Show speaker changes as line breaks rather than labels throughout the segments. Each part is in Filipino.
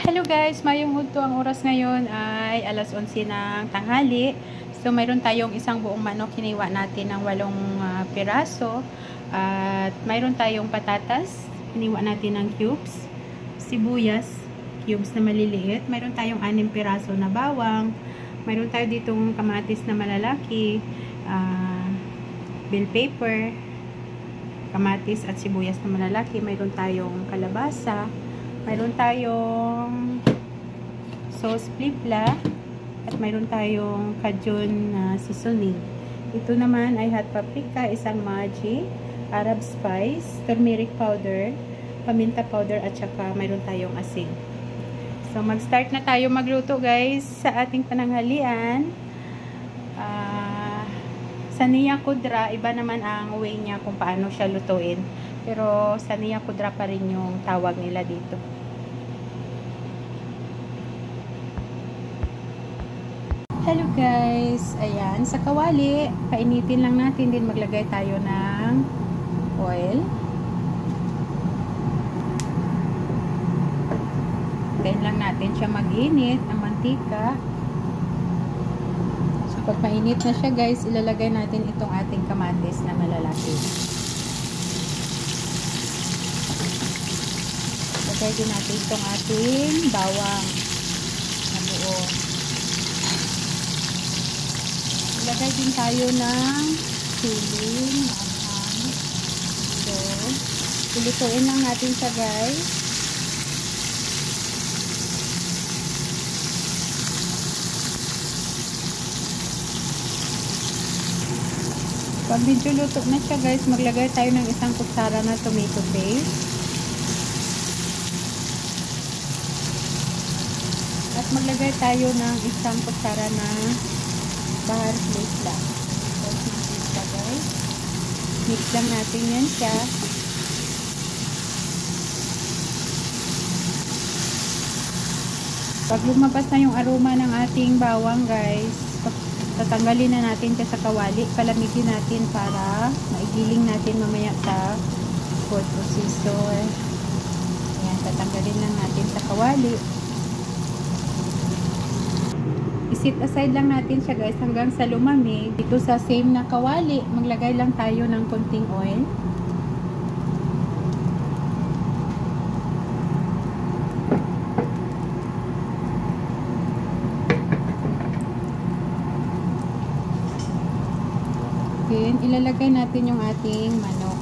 Hello guys, mayong hudto. Ang oras ngayon ay alas 11 ng tanghali. So mayroon tayong isang buong manok, hiniwa natin ng 8 piraso. At mayroon tayong patatas, hiniwa natin ng cubes. Sibuyas, cubes na maliliit. Mayroon tayong 6 piraso na bawang. Mayroon tayo ditong kamatis na malalaki, bell pepper, kamatis at sibuyas na malalaki. Mayroon tayong kalabasa. Mayroon tayong sauce plipla at mayroon tayong cajun seasoning. Ito naman ay hot paprika, isang Maggi, Arab spice, turmeric powder, paminta powder at saka mayroon tayong asin. So mag-start na tayo magluto guys sa ating pananghalian. Sa Niya Kudra, iba naman ang way niya kung paano siya lutuin. Pero sa Niya Kudra pa rin yung tawag nila dito. Hello guys, ayan, sa kawali, painitin lang natin din, maglagay tayo ng oil. Then lang natin siya mag-init ng mantika. So pag mainit na siya guys, ilalagay natin itong ating kamatis na malalaki. Lagay din natin itong ating bawang na buo. Ilagay din tayo ng siling, maanghang. So, ilutuin lang natin siya guys. Pag medyo luto na siya guys, maglagay tayo ng 1 kutsara na tomato paste. At maglagay tayo ng 1 kutsara na bahar place lang. So, siya guys. Mix lang natin yan siya. Pag lumabas na yung aroma ng ating bawang guys, tatanggalin na natin siya sa kawali. Palamigin natin para maigiling natin mamaya sa food processor. Ayan, tatanggalin lang natin sa kawali. I-set aside lang natin siya guys hanggang sa lumamig. Dito sa same na kawali, maglagay lang tayo ng konting oil. Then, ilalagay natin yung ating manok.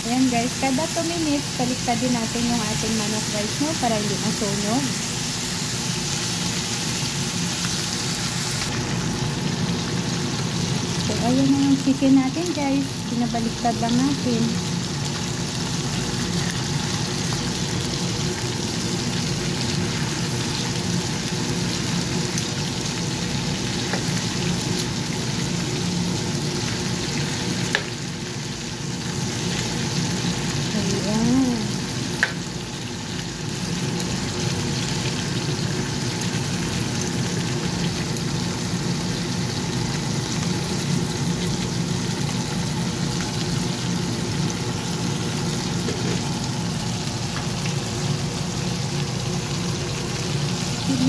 Ayan guys, kada 2 minutes, baliktad din natin yung ating manok guys, no? Para hindi masunog. So, ayan na yung chicken natin guys. Pinabaliktad lang natin.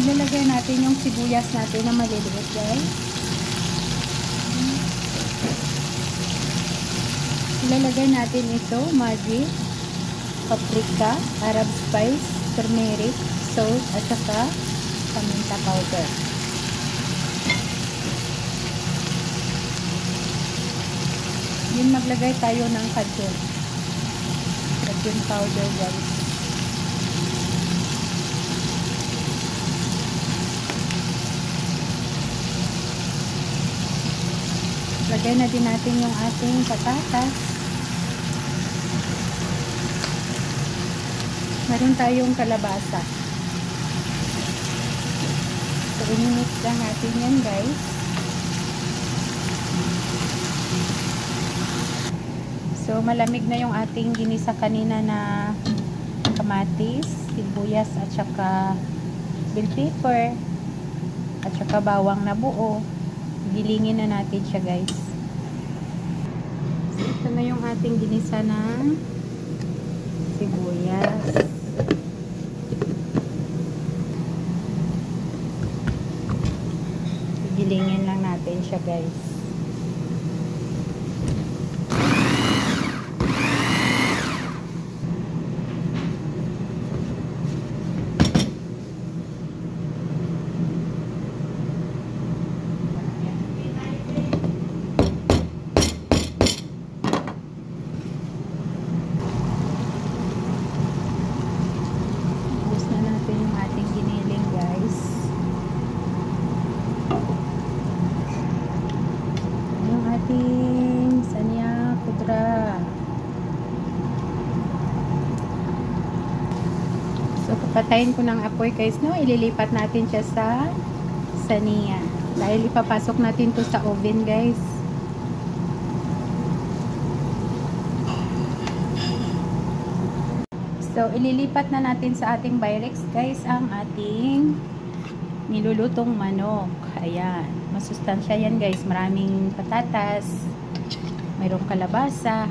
Ilalagay natin yung sibuyas natin na maliliit guys. Ilalagay natin ito, Maggi, paprika, Arab spice, turmeric, salt, at saka paminta powder. Yun, maglagay tayo ng cajun powder guys. Lagay na din natin yung ating patatas. Meron tayong kalabasa. So, i-mix lang natin yan guys. So, malamig na yung ating ginisa kanina na kamatis, sibuyas at saka bell pepper at saka bawang na buo. Gilingin na natin siya guys. ating ginisa ng sibuyas. Gilingin lang natin siya, guys. Ubus na natin yung ating giniling, guys. Yung ating sanya pudra. So, papatayin ko ng apoy, guys, no? Ililipat natin siya sa saniya. Dahil ipapasok natin to sa oven, guys. So, ililipat na natin sa ating Pyrex, guys, ang ating nilulutong manok. Ayan. Masustansya yan, guys. Maraming patatas. Mayroong kalabasa.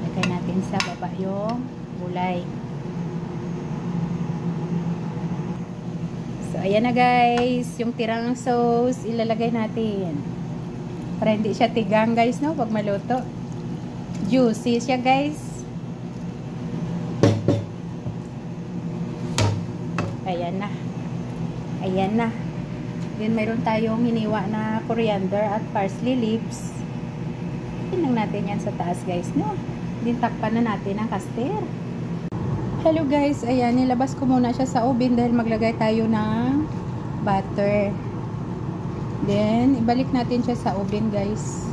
Lagay natin sa baba yung gulay. So, ayan na, guys. Yung tirang sauce, ilalagay natin. Para hindi siya tigang, guys, no? Pag maluto. Juicy siya, guys. Ayan na. Ayan na. Then, mayroon tayong hiniwa na coriander at parsley leaves. Hinang natin yan sa taas, guys, no? Then, takpan na natin ang kaster. Hello, guys. Ayan, nilabas ko muna siya sa oven dahil maglagay tayo ng butter. Then, ibalik natin siya sa oven, guys.